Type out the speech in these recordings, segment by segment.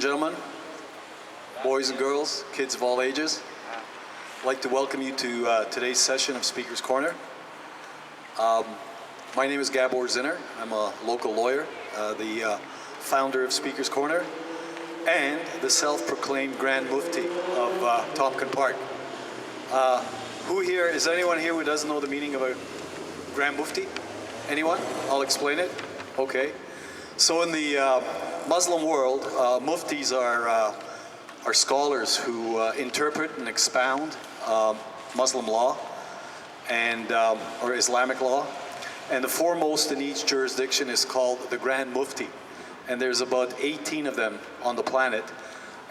gentlemen, boys and girls, kids of all ages, I'd like to welcome you to today's session of Speaker's Corner. My name is Gabor Zinner. I'm a local lawyer, the founder of Speaker's Corner, and the self-proclaimed Grand Mufti of Tomkins Park. Is there anyone here who doesn't know the meaning of a Grand Mufti? Anyone? I'll explain it. Okay. So in the Muslim world, muftis are scholars who interpret and expound Muslim law and or Islamic law. And the foremost in each jurisdiction is called the Grand Mufti. And there's about 18 of them on the planet.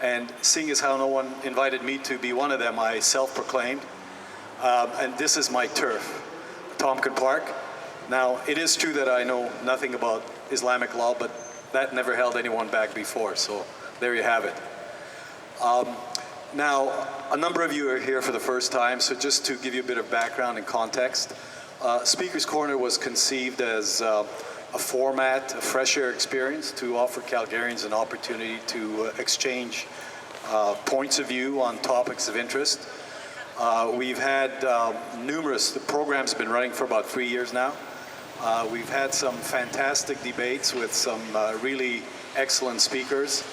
And seeing as how no one invited me to be one of them, I self-proclaimed. And this is my turf, Tomkins Park. Now, it is true that I know nothing about Islamic law, but that never held anyone back before, so there you have it. Now, a number of you are here for the first time, so just to give you a bit of background and context, Speaker's Corner was conceived as a format, a fresh air experience to offer Calgarians an opportunity to exchange points of view on topics of interest. We've had the program's been running for about 3 years now. We've had some fantastic debates with some really excellent speakers.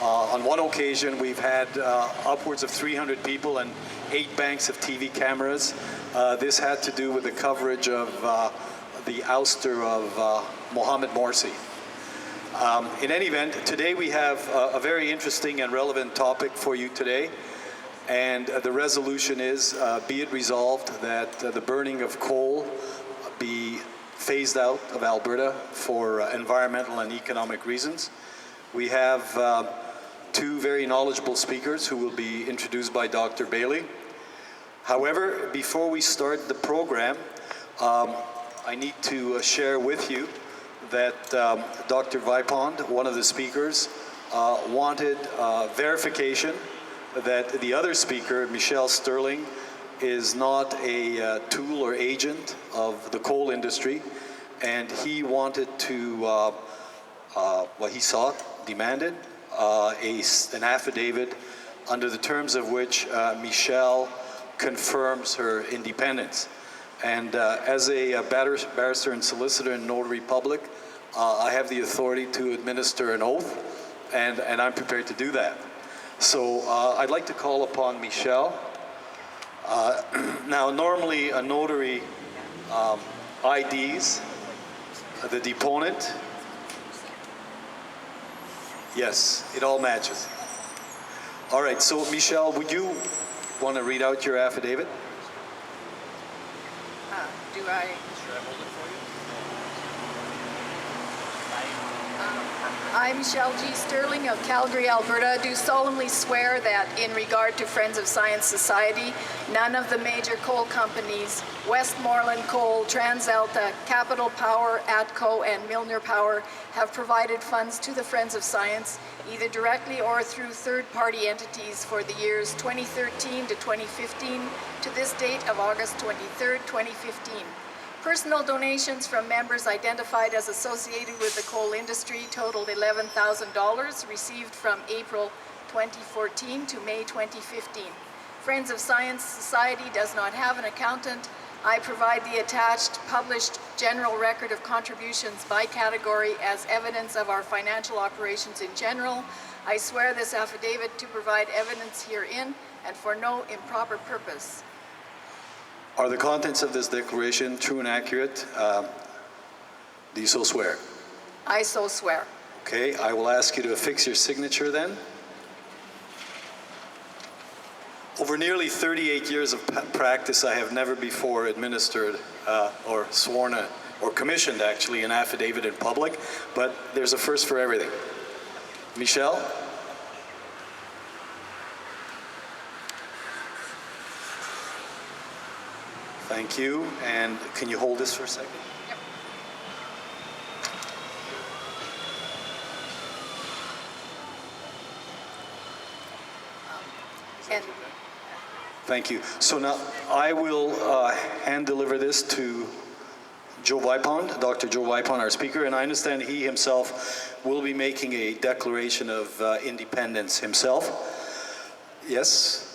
On one occasion, we've had upwards of 300 people and 8 banks of TV cameras. This had to do with the coverage of the ouster of Mohamed Morsi. In any event, today we have a very interesting and relevant topic for you today. And the resolution is, be it resolved that the burning of coal be phased out of Alberta for environmental and economic reasons. We have 2 very knowledgeable speakers who will be introduced by Dr. Bailey. However, before we start the program, I need to share with you that Dr. Vipond, one of the speakers, wanted verification that the other speaker, Michelle Stirling, is not a tool or agent of the coal industry, and he wanted to, he demanded an affidavit under the terms of which Michelle confirms her independence. And as a barrister and solicitor and notary public, I have the authority to administer an oath, and I'm prepared to do that. So I'd like to call upon Michelle. Now, normally a notary IDs the deponent. Yes, it all matches. All right, so Michelle, would you want to read out your affidavit? Do I? Should I hold it for you? I, Michelle G. Stirling of Calgary, Alberta, do solemnly swear that in regard to Friends of Science Society, none of the major coal companies, Westmoreland Coal, TransAlta, Capital Power, ATCO, and Milner Power, have provided funds to the Friends of Science, either directly or through third-party entities for the years 2013 to 2015 to this date of August 23, 2015. Personal donations from members identified as associated with the coal industry totaled $11,000, received from April 2014 to May 2015. Friends of Science Society does not have an accountant. I provide the attached published general record of contributions by category as evidence of our financial operations in general. I swear this affidavit to provide evidence herein and for no improper purpose. Are the contents of this declaration true and accurate? Do you so swear? I so swear. Okay, I will ask you to affix your signature then. Over nearly 38 years of practice, I have never before administered or sworn or commissioned actually an affidavit in public, but there's a first for everything. Michelle? Thank you. And can you hold this for a second? Yep. And Thank you. So now I will hand deliver this to Dr. Joe Vipond, our speaker, and I understand he himself will be making a declaration of independence himself. Yes?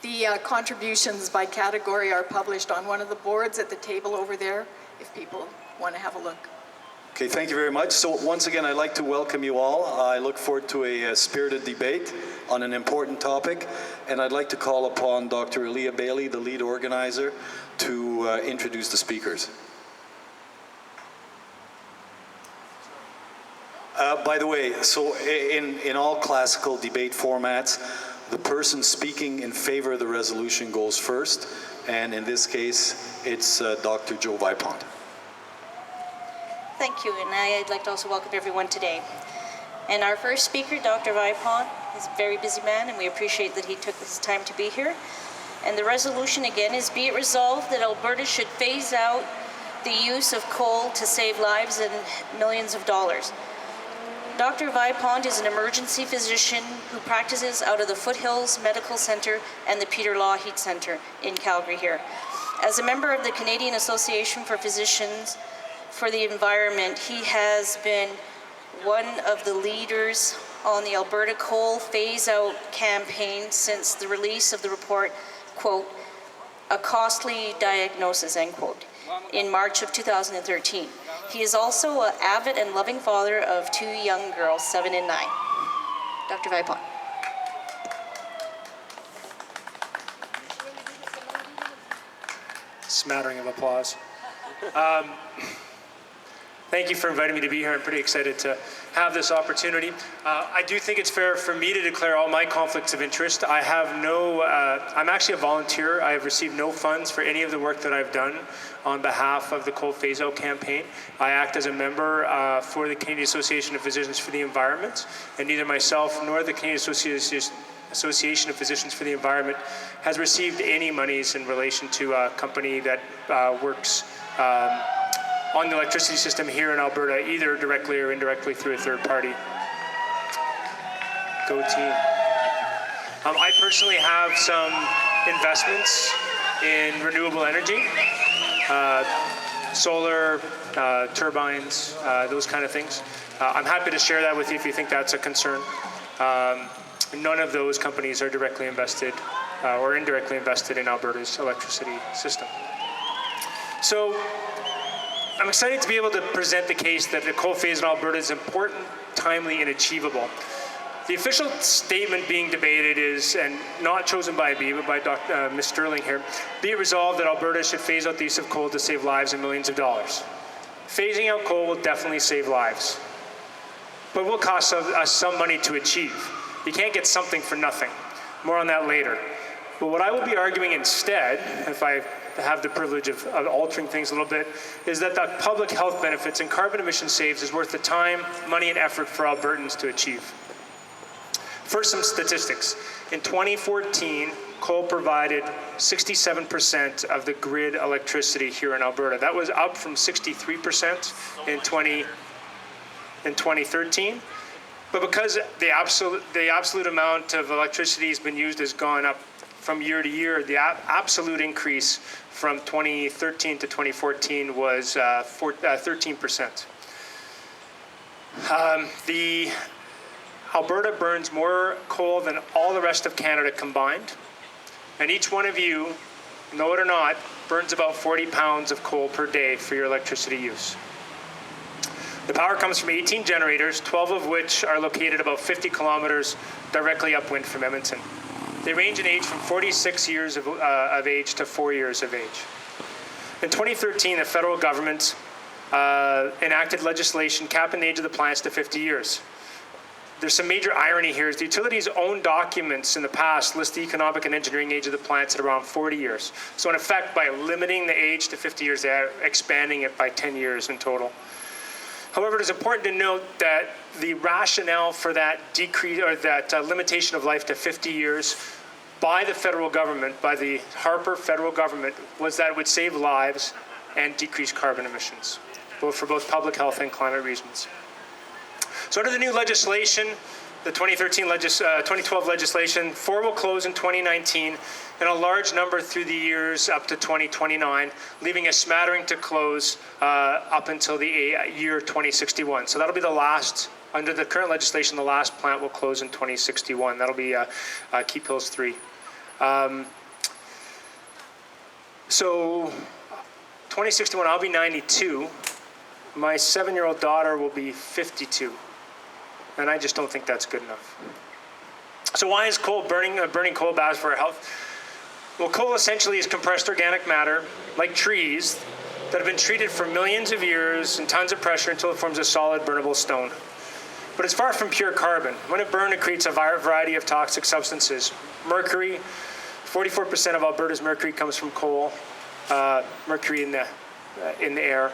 The contributions by category are published on one of the boards at the table over there, if people want to have a look. Okay, thank you very much. So once again, I'd like to welcome you all. I look forward to a spirited debate on an important topic, and I'd like to call upon Dr. Aaliyah Bailey, the lead organizer, to introduce the speakers. By the way, so in all classical debate formats, the person speaking in favor of the resolution goes first, and in this case, it's Dr. Joe Vipond. Thank you, and I'd like to also welcome everyone today. And our first speaker, Dr. Vipond, is a very busy man, and we appreciate that he took this time to be here. And the resolution again is, be it resolved that Alberta should phase out the use of coal to save lives and millions of dollars. Dr. Vipond is an emergency physician who practices out of the Foothills Medical Centre and the Peter Law Heat Centre in Calgary here. As a member of the Canadian Association for Physicians for the Environment, he has been one of the leaders on the Alberta coal phase-out campaign since the release of the report, quote, "A costly diagnosis," end quote, in March of 2013. He is also an avid and loving father of 2 young girls, 7 and 9. Dr. Vipond. Smattering of applause. Thank you for inviting me to be here. I'm pretty excited to have this opportunity. I do think it's fair for me to declare all my conflicts of interest. I have no, I'm actually a volunteer. I have received no funds for any of the work that I've done on behalf of the coal phase-out campaign. I act as a member for the Canadian Association of Physicians for the Environment, and neither myself nor the Canadian Association of Physicians for the Environment has received any monies in relation to a company that works on the electricity system here in Alberta, either directly or indirectly through a third party. Go team. I personally have some investments in renewable energy, solar, turbines, those kind of things. I'm happy to share that with you if you think that's a concern. None of those companies are directly invested or indirectly invested in Alberta's electricity system. So I'm excited to be able to present the case that the coal phase in Alberta is important, timely, and achievable. The official statement being debated is, and not chosen by me, but by Ms. Stirling here, be it resolved that Alberta should phase out the use of coal to save lives and millions of dollars. Phasing out coal will definitely save lives, but will cost us some money to achieve. You can't get something for nothing. More on that later. But what I will be arguing instead, if I have the privilege of altering things a little bit, is that the public health benefits and carbon emission saves is worth the time, money, and effort for Albertans to achieve. First, some statistics. In 2014, coal provided 67% of the grid electricity here in Alberta. That was up from 63% in 2013. But because the absolute amount of electricity has been used has gone up from year to year, the absolute increase from 2013 to 2014 was 13%. The Alberta burns more coal than all the rest of Canada combined, and each one of you, know it or not, burns about 40 pounds of coal per day for your electricity use. The power comes from 18 generators, 12 of which are located about 50 kilometers directly upwind from Edmonton. They range in age from 46 years of age to 4 years of age. In 2013, the federal government enacted legislation capping the age of the plants to 50 years. There's some major irony here. Is the utilities' own documents in the past list the economic and engineering age of the plants at around 40 years. So in effect, by limiting the age to 50 years, they're expanding it by 10 years in total. However, it is important to note that the rationale for that decrease or that limitation of life to 50 years by the federal government, by the Harper federal government, was that it would save lives and decrease carbon emissions, for both public health and climate reasons. So under the new legislation, the 2012 legislation. 4 will close in 2019, and a large number through the years up to 2029, leaving a smattering to close up until the year 2061. So that'll be the last, under the current legislation, the last plant will close in 2061. That'll be Keep Hills 3. So 2061, I'll be 92. My 7-year-old daughter will be 52. And I just don't think that's good enough. So why is burning coal bad for our health? Well, coal essentially is compressed organic matter, like trees, that have been treated for millions of years and tons of pressure until it forms a solid burnable stone. But it's far from pure carbon. When it burns, it creates a variety of toxic substances. Mercury, 44% of Alberta's mercury comes from coal, mercury in the air.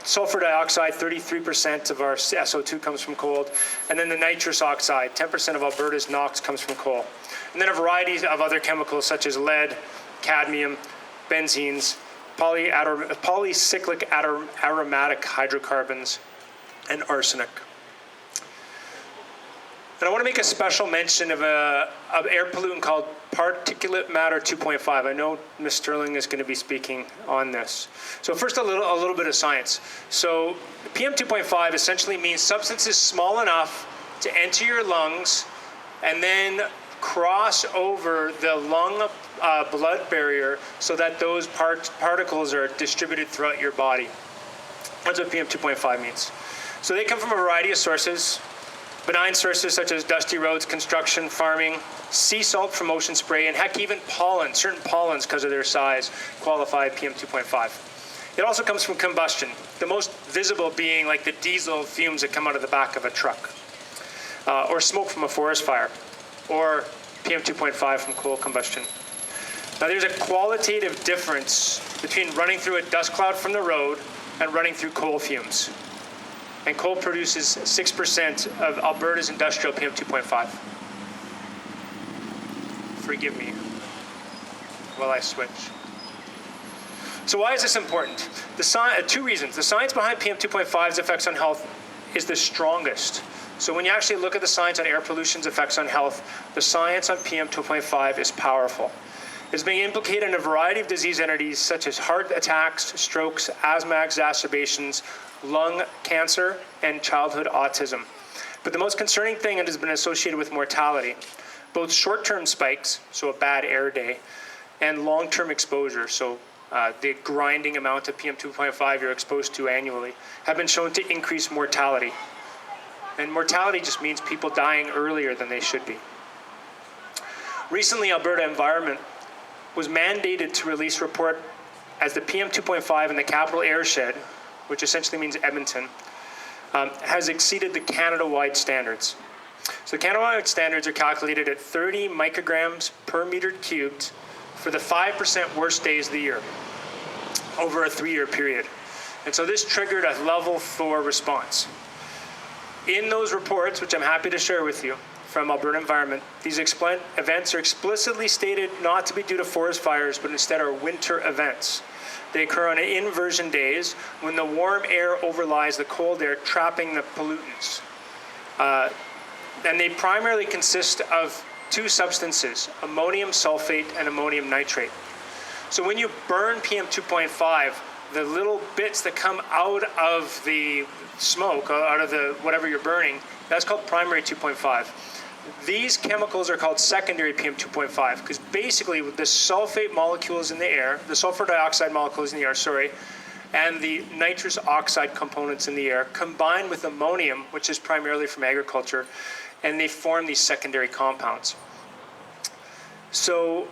Sulfur dioxide, 33% of our SO2 comes from coal. And then the nitrous oxide, 10% of Alberta's NOx comes from coal. And then a variety of other chemicals such as lead, cadmium, benzenes, polycyclic aromatic hydrocarbons, and arsenic. And I want to make a special mention of an air pollutant called particulate matter 2.5. I know Ms. Stirling is going to be speaking on this. So first, a little bit of science. So PM 2.5 essentially means substances small enough to enter your lungs and then cross over the lung blood barrier so that those particles are distributed throughout your body. That's what PM 2.5 means. So they come from a variety of sources. Benign sources such as dusty roads, construction, farming, sea salt from ocean spray, and heck, even pollen. Certain pollens, because of their size, qualify PM 2.5. It also comes from combustion, the most visible being like the diesel fumes that come out of the back of a truck, or smoke from a forest fire, or PM 2.5 from coal combustion. Now, there's a qualitative difference between running through a dust cloud from the road and running through coal fumes. And coal produces 6% of Alberta's industrial PM 2.5. Forgive me while I switch. So why is this important? Two reasons. The science behind PM 2.5's effects on health is the strongest. So when you actually look at the science on air pollution's effects on health, the science on PM 2.5 is powerful. It's being implicated in a variety of disease entities such as heart attacks, strokes, asthma exacerbations, lung cancer, and childhood autism. But the most concerning thing, it has been associated with mortality, both short-term spikes, so a bad air day, and long-term exposure, so the grinding amount of PM 2.5 you're exposed to annually, have been shown to increase mortality. And mortality just means people dying earlier than they should be. Recently, Alberta Environment was mandated to release a report as the PM 2.5 in the capital airshed, which essentially means Edmonton, has exceeded the Canada-wide standards. So the Canada-wide standards are calculated at 30 micrograms per meter cubed for the 5% worst days of the year over a 3-year period. And so this triggered a level 4 response. In those reports, which I'm happy to share with you from Alberta Environment, these events are explicitly stated not to be due to forest fires, but instead are winter events. They occur on inversion days when the warm air overlies the cold air, trapping the pollutants. And they primarily consist of 2 substances, ammonium sulfate and ammonium nitrate. So when you burn PM 2.5, the little bits that come out of the smoke, out of the whatever you're burning, that's called primary 2.5. These chemicals are called secondary PM 2.5 because basically the sulfate molecules in the air, the sulfur dioxide molecules in the air, and the nitrous oxide components in the air combine with ammonium, which is primarily from agriculture, and they form these secondary compounds. So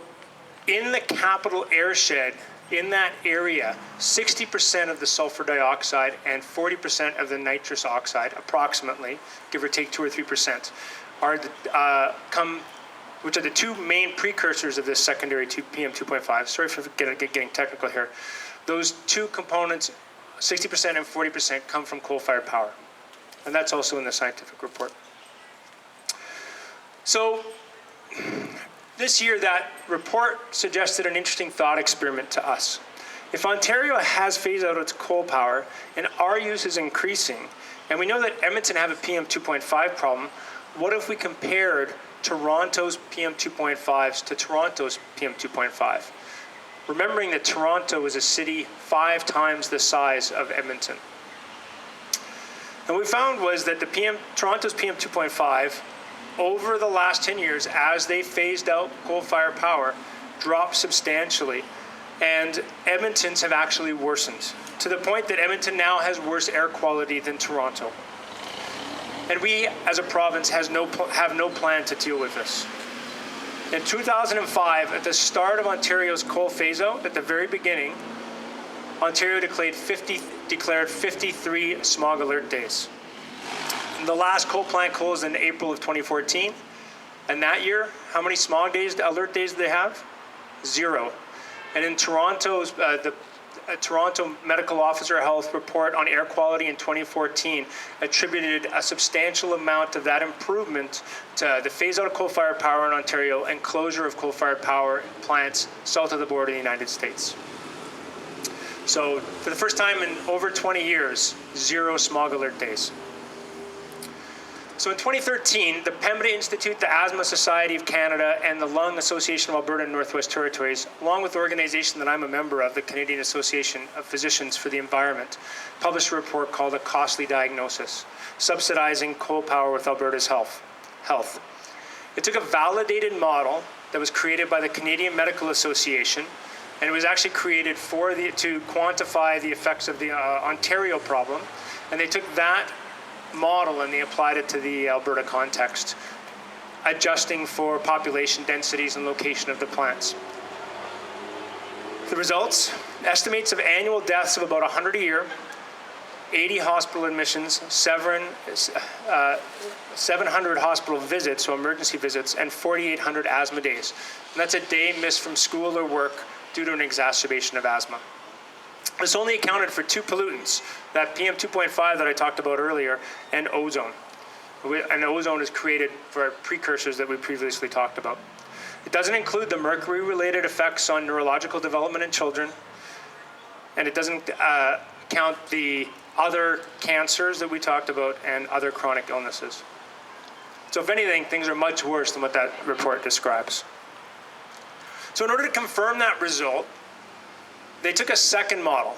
in the capital airshed, in that area, 60% of the sulfur dioxide and 40% of the nitrous oxide, approximately, give or take 2 or 3%, which are the 2 main precursors of this secondary PM 2.5. Sorry for getting technical here. Those 2 components, 60% and 40%, come from coal-fired power. And that's also in the scientific report. So this year, that report suggested an interesting thought experiment to us. If Ontario has phased out its coal power and our use is increasing, and we know that Edmonton have a PM 2.5 problem, what if we compared Toronto's PM 2.5s to Toronto's PM 2.5? Remembering that Toronto is a city 5 times the size of Edmonton. And what we found was that Toronto's PM 2.5, over the last 10 years, as they phased out coal-fired power, dropped substantially. And Edmonton's have actually worsened, to the point that Edmonton now has worse air quality than Toronto. And we, as a province, have no plan to deal with this. In 2005, at the start of Ontario's coal phase-out, at the very beginning, Ontario declared 53 smog alert days. The last coal plant closed in April of 2014. And that year, how many smog alert days did they have? 0. And in Toronto's, the Toronto Medical Officer Health report on air quality in 2014 attributed a substantial amount of that improvement to the phase out of coal-fired power in Ontario and closure of coal-fired power plants south of the border of the United States. So for the first time in over 20 years, 0 smog alert days. So in 2013, the Pembina Institute, the Asthma Society of Canada, and the Lung Association of Alberta and Northwest Territories, along with the organization that I'm a member of, the Canadian Association of Physicians for the Environment, published a report called A Costly Diagnosis, Subsidizing Coal Power with Alberta's Health. It took a validated model that was created by the Canadian Medical Association, and it was actually created to quantify the effects of the Ontario problem, and they took that model and they applied it to the Alberta context, adjusting for population densities and location of the plants. The results: estimates of annual deaths of about 100 a year, 80 hospital admissions, 700 hospital visits, so emergency visits, and 4,800 asthma days. And that's a day missed from school or work due to an exacerbation of asthma. This only accounted for 2 pollutants, that PM 2.5 that I talked about earlier, and ozone. And ozone is created for precursors that we previously talked about. It doesn't include the mercury-related effects on neurological development in children, and it doesn't count the other cancers that we talked about and other chronic illnesses. So if anything, things are much worse than what that report describes. So in order to confirm that result, they took a second model,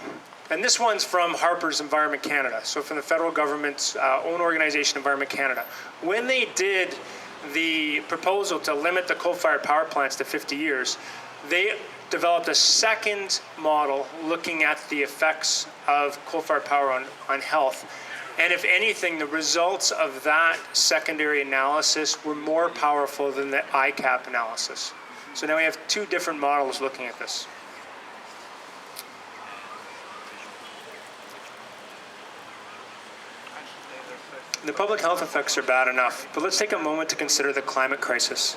and this one's from Harper's Environment Canada, so from the federal government's own organization, Environment Canada. When they did the proposal to limit the coal-fired power plants to 50 years, they developed a second model looking at the effects of coal-fired power on health. And if anything, the results of that secondary analysis were more powerful than the ICAP analysis. So now we have 2 different models looking at this. The public health effects are bad enough, but let's take a moment to consider the climate crisis.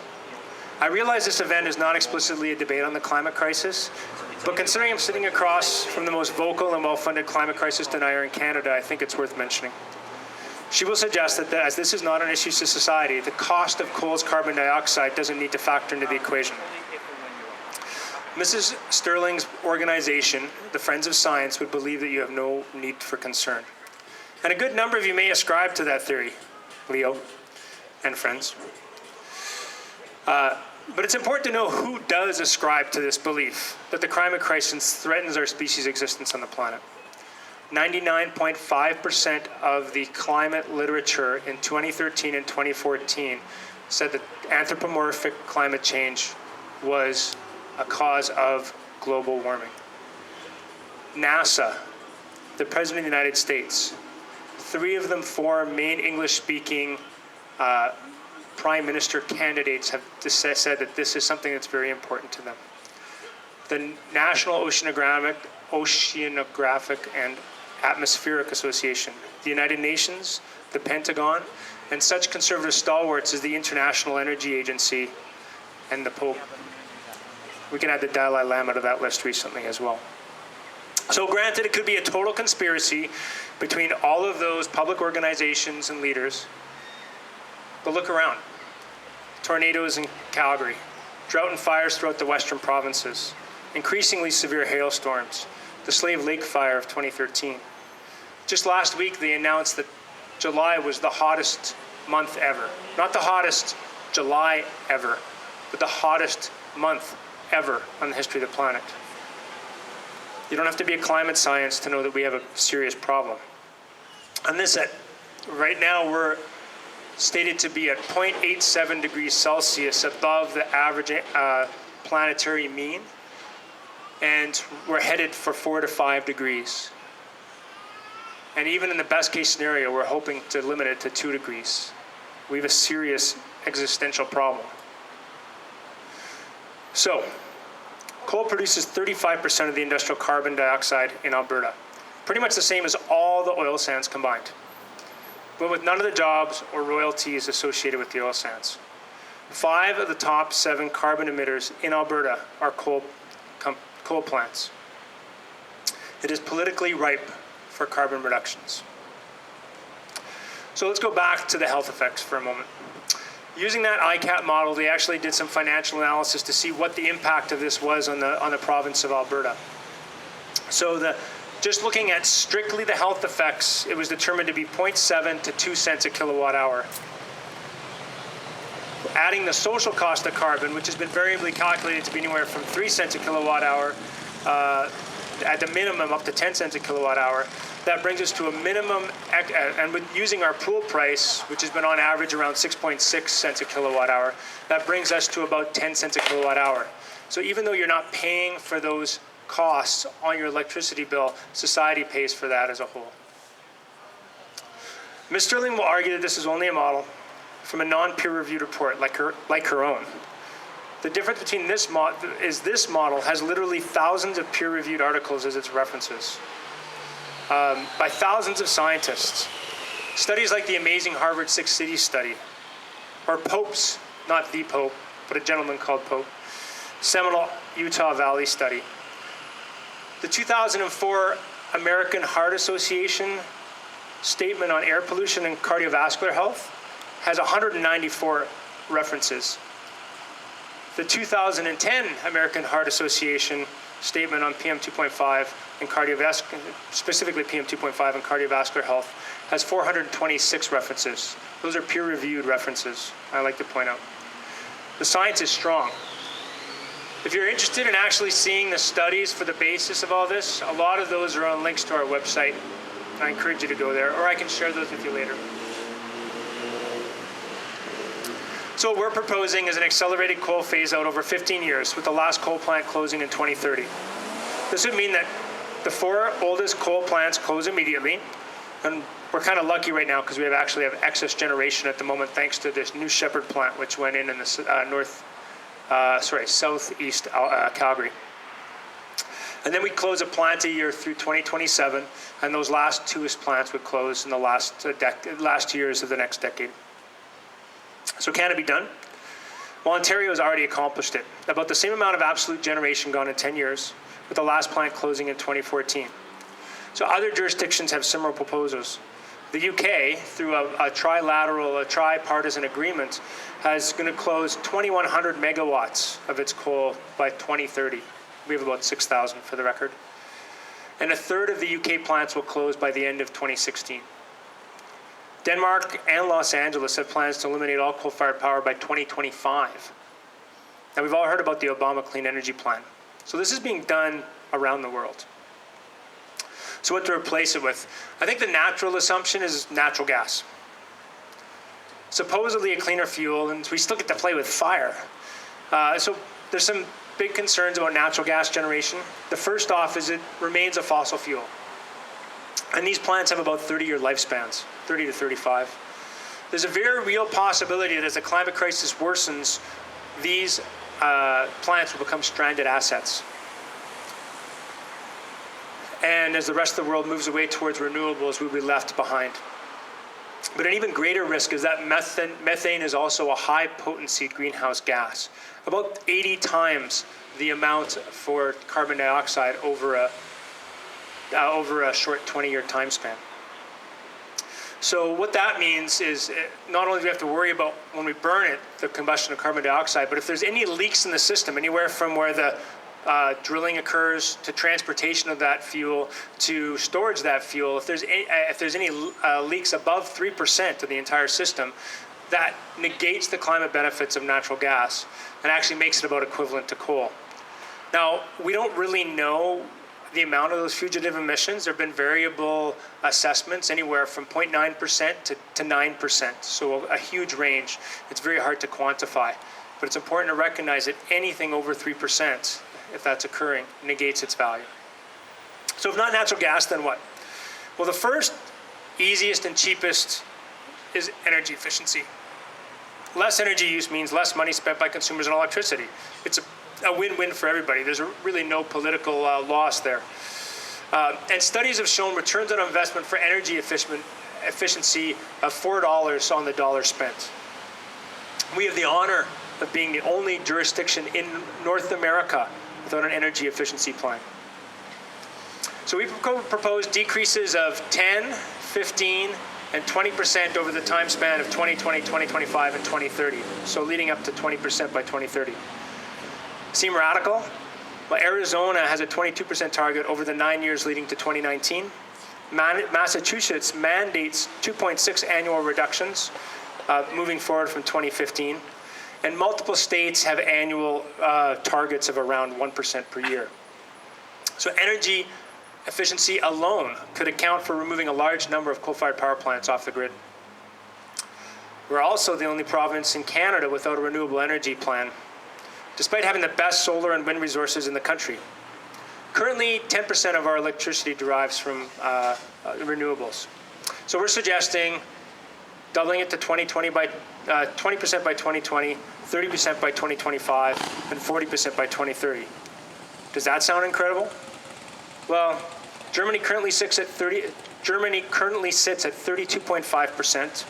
I realize this event is not explicitly a debate on the climate crisis, but considering I'm sitting across from the most vocal and well-funded climate crisis denier in Canada, I think it's worth mentioning. She will suggest that as this is not an issue to society, the cost of coal's carbon dioxide doesn't need to factor into the equation. Mrs. Stirling's organization, the Friends of Science, would believe that you have no need for concern. And a good number of you may ascribe to that theory, Leo and friends. But it's important to know who does ascribe to this belief that the climate crisis threatens our species' existence on the planet. 99.5% of the climate literature in 2013 and 2014 said that anthropomorphic climate change was a cause of global warming. NASA, the President of the United States, 3 of them 4 main English-speaking prime minister candidates have said that this is something that's very important to them. The National Oceanographic and Atmospheric Association, the United Nations, the Pentagon, and such conservative stalwarts as the International Energy Agency and the Pope. We can add the Dalai Lama to that list recently as well. So granted, it could be a total conspiracy between all of those public organizations and leaders, but look around. Tornadoes in Calgary, drought and fires throughout the western provinces, increasingly severe hailstorms, the Slave Lake fire of 2013. Just last week, they announced that July was the hottest month ever. Not the hottest July ever, but the hottest month ever on the history of the planet. You don't have to be a climate scientist to know that we have a serious problem. On this, right now we're stated to be at 0.87 degrees Celsius above the average planetary mean, and we're headed for 4 to 5 degrees. And even in the best case scenario, we're hoping to limit it to 2 degrees. We have a serious existential problem. So, coal produces 35% of the industrial carbon dioxide in Alberta, pretty much the same as all the oil sands combined, but with none of the jobs or royalties associated with the oil sands. 5 of the top 7 carbon emitters in Alberta are coal plants. It is politically ripe for carbon reductions. So let's go back to the health effects for a moment. Using that ICAP model, they actually did some financial analysis to see what the impact of this was on the province of Alberta. So just looking at strictly the health effects, it was determined to be 0.7 to 2 cents a kilowatt hour. Adding the social cost of carbon, which has been variably calculated to be anywhere from 3 cents a kilowatt hour, at the minimum up to 10 cents a kilowatt hour, that brings us to a minimum, and with using our pool price, which has been on average around 6.6 cents a kilowatt hour, that brings us to about 10 cents a kilowatt hour. So even though you're not paying for those costs on your electricity bill, society pays for that as a whole. Ms. Stirling will argue that this is only a model from a non-peer-reviewed report like her own. The difference between this model has literally thousands of peer-reviewed articles as its references by thousands of scientists. Studies like the amazing Harvard Six Cities study, or Pope's, not the Pope, but a gentleman called Pope, seminal Utah Valley study. The 2004 American Heart Association statement on air pollution and cardiovascular health has 194 references. The 2010 American Heart Association statement on PM 2.5 and cardiovascular, specifically PM 2.5 and cardiovascular health, has 426 references. Those are peer-reviewed references, I like to point out. The science is strong. If you're interested in actually seeing the studies for the basis of all this, a lot of those are on links to our website. I encourage you to go there, or I can share those with you later. So what we're proposing is an accelerated coal phase-out over 15 years, with the last coal plant closing in 2030. This would mean that the 4 oldest coal plants close immediately, and we're kind of lucky right now because we actually have excess generation at the moment thanks to this new Shepherd plant, which went in the southeast Calgary. And then we'd close a plant a year through 2027, and those last 2 plants would close in the last years of the next decade. So can it be done? Well, Ontario has already accomplished it. About the same amount of absolute generation gone in 10 years, with the last plant closing in 2014. So other jurisdictions have similar proposals. The UK, through a tripartisan agreement, is going to close 2,100 megawatts of its coal by 2030. We have about 6,000 for the record. And a third of the UK plants will close by the end of 2016. Denmark and Los Angeles have plans to eliminate all coal-fired power by 2025. Now, we've all heard about the Obama Clean Energy Plan. So this is being done around the world. So what to replace it with? I think the natural assumption is natural gas. Supposedly a cleaner fuel, and we still get to play with fire. So there's some big concerns about natural gas generation. The first off is it remains a fossil fuel. And these plants have about 30-year lifespans, 30 to 35. There's a very real possibility that as the climate crisis worsens, these plants will become stranded assets. And as the rest of the world moves away towards renewables, we'll be left behind. But an even greater risk is that methane is also a high-potency greenhouse gas, about 80 times the amount for carbon dioxide over a short 20-year time span. So what that means is not only do we have to worry about when we burn it, the combustion of carbon dioxide, but if there's any leaks in the system, anywhere from where the drilling occurs, to transportation of that fuel, to storage of that fuel. If there's any leaks above 3% of the entire system, that negates the climate benefits of natural gas and actually makes it about equivalent to coal. Now, we don't really know the amount of those fugitive emissions. There have been variable assessments, anywhere from 0.9% to 9%, so a huge range. It's very hard to quantify, but it's important to recognize that anything over 3%, if that's occurring, negates its value. So if not natural gas, then what? Well, the first, easiest, and cheapest is energy efficiency. Less energy use means less money spent by consumers on electricity. It's a win-win for everybody. There's really no political loss there. And studies have shown returns on investment for energy efficiency of $4 on the dollar spent. We have the honor of being the only jurisdiction in North America without an energy efficiency plan. So we propose decreases of 10, 15, and 20% over the time span of 2020, 2025, and 2030. So leading up to 20% by 2030. Seem radical? Well, Arizona has a 22% target over the 9 years leading to 2019. Massachusetts mandates 2.6 annual reductions moving forward from 2015. And multiple states have annual targets of around 1% per year. So energy efficiency alone could account for removing a large number of coal-fired power plants off the grid. We're also the only province in Canada without a renewable energy plan, despite having the best solar and wind resources in the country. Currently, 10% of our electricity derives from renewables. So we're suggesting doubling it to 20% by 2020, 30% by 2025, and 40% by 2030. Does that sound incredible? Well, Germany currently sits at 32.5%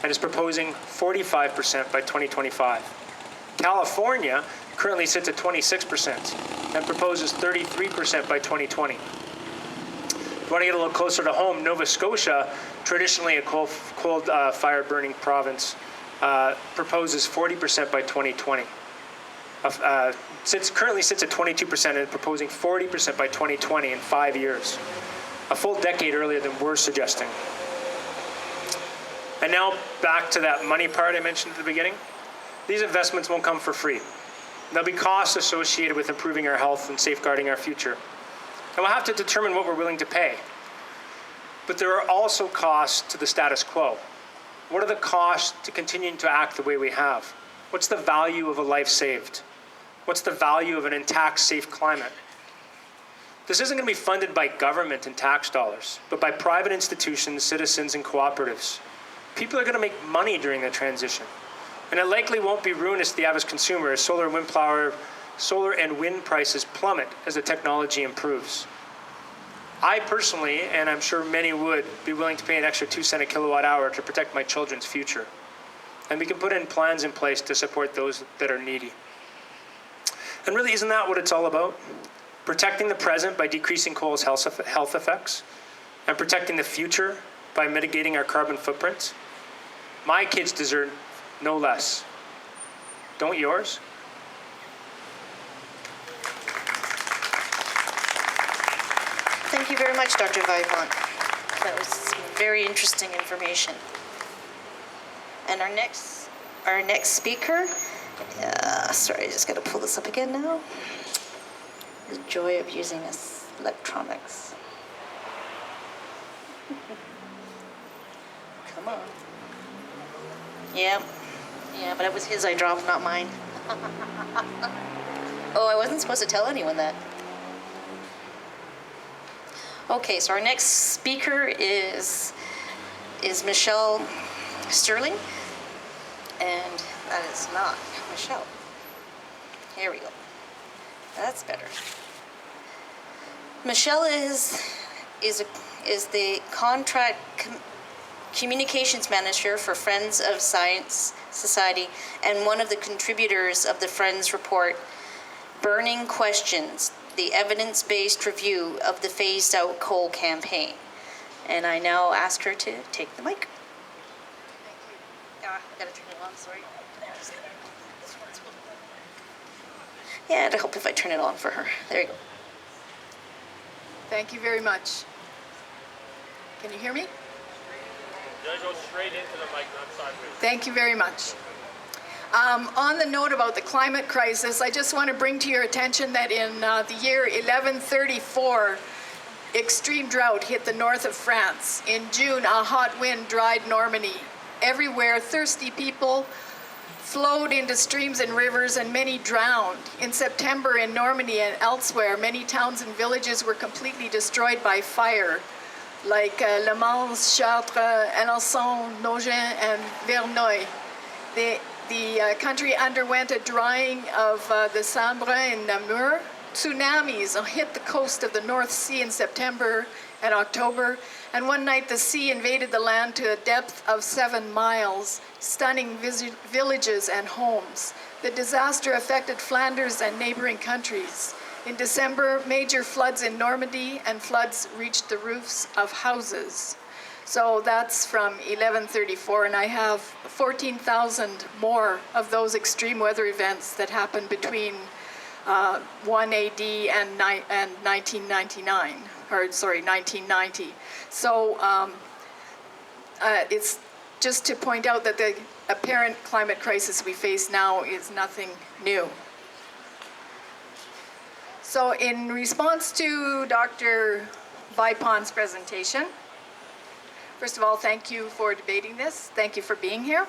and is proposing 45% by 2025. California currently sits at 26% and proposes 33% by 2020. If you want to get a little closer to home, Nova Scotia, traditionally a coal-fired burning province, proposes 40% by 2020. Currently sits at 22% and proposing 40% by 2020 in 5 years, a full decade earlier than we're suggesting. And now back to that money part I mentioned at the beginning. These investments won't come for free. There'll be costs associated with improving our health and safeguarding our future. And we'll have to determine what we're willing to pay. But there are also costs to the status quo. What are the costs to continuing to act the way we have? What's the value of a life saved? What's the value of an intact, safe climate? This isn't going to be funded by government and tax dollars, but by private institutions, citizens, and cooperatives. People are going to make money during the transition. And it likely won't be ruinous to the average consumer as solar and wind prices plummet as the technology improves. I personally, and I'm sure many would, be willing to pay an extra 2 cents a kilowatt hour to protect my children's future. And we can put in plans in place to support those that are needy. And really, isn't that what it's all about? Protecting the present by decreasing coal's health effects, and protecting the future by mitigating our carbon footprint. My kids deserve no less. Don't yours? Thank you very much, Dr. Vipond. That was some very interesting information. And our next speaker, sorry, I just got to pull this up again now. The joy of using electronics. Come on. Yeah, but it was his I dropped, not mine. Oh, I wasn't supposed to tell anyone that. Okay, so our next speaker is Michelle Stirling, and that is not Michelle. Here we go. That's better. Michelle is the contract communications manager for Friends of Science Society and one of the contributors of the Friends report, Burning Questions, the evidence-based review of the phased out coal campaign. And I now ask her to take the mic. I gotta turn it on, sorry. Yeah, and I hope if I turn it on for her. There you go. Thank you very much. Can you hear me? Go straight into the mic, not sideways. Thank you very much. On the note about the climate crisis, I just want to bring to your attention that in the year 1134, extreme drought hit the north of France. In June, a hot wind dried Normandy. Everywhere, thirsty people flowed into streams and rivers, and many drowned. In September, in Normandy and elsewhere, many towns and villages were completely destroyed by fire, like Le Mans, Chartres, Alençon, Nogent, and Verneuil. The country underwent a drying of the Sambre and Namur. Tsunamis hit the coast of the North Sea in September and October, and one night the sea invaded the land to a depth of 7 miles, stunning villages and homes. The disaster affected Flanders and neighboring countries. In December, major floods in Normandy, and floods reached the roofs of houses. So that's from 1134, and I have 14,000 more of those extreme weather events that happened between 1 AD and 1999, or sorry, 1990. So it's just to point out that the apparent climate crisis we face now is nothing new. So in response to Dr. Vipond's presentation, first of all, thank you for debating this. Thank you for being here.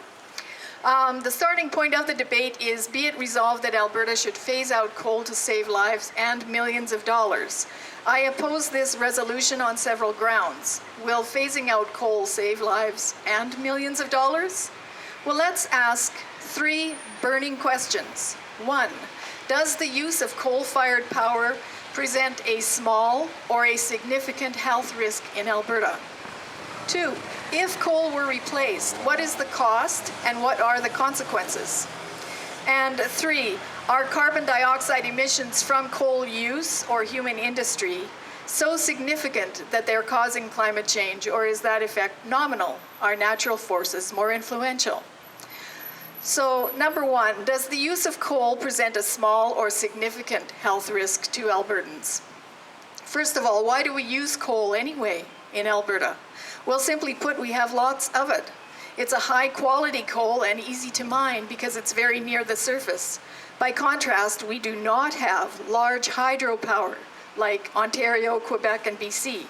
The starting point of the debate is, be it resolved that Alberta should phase out coal to save lives and millions of dollars. I oppose this resolution on several grounds. Will phasing out coal save lives and millions of dollars? Well, let's ask 3 burning questions. 1, does the use of coal-fired power present a small or a significant health risk in Alberta? 2, if coal were replaced, what is the cost and what are the consequences? And 3, are carbon dioxide emissions from coal use or human industry so significant that they're causing climate change, or is that effect nominal? Are natural forces more influential? So, number 1, does the use of coal present a small or significant health risk to Albertans? First of all, why do we use coal anyway in Alberta? Well, simply put, we have lots of it. It's a high-quality coal and easy to mine because it's very near the surface. By contrast, we do not have large hydropower like Ontario, Quebec, and BC.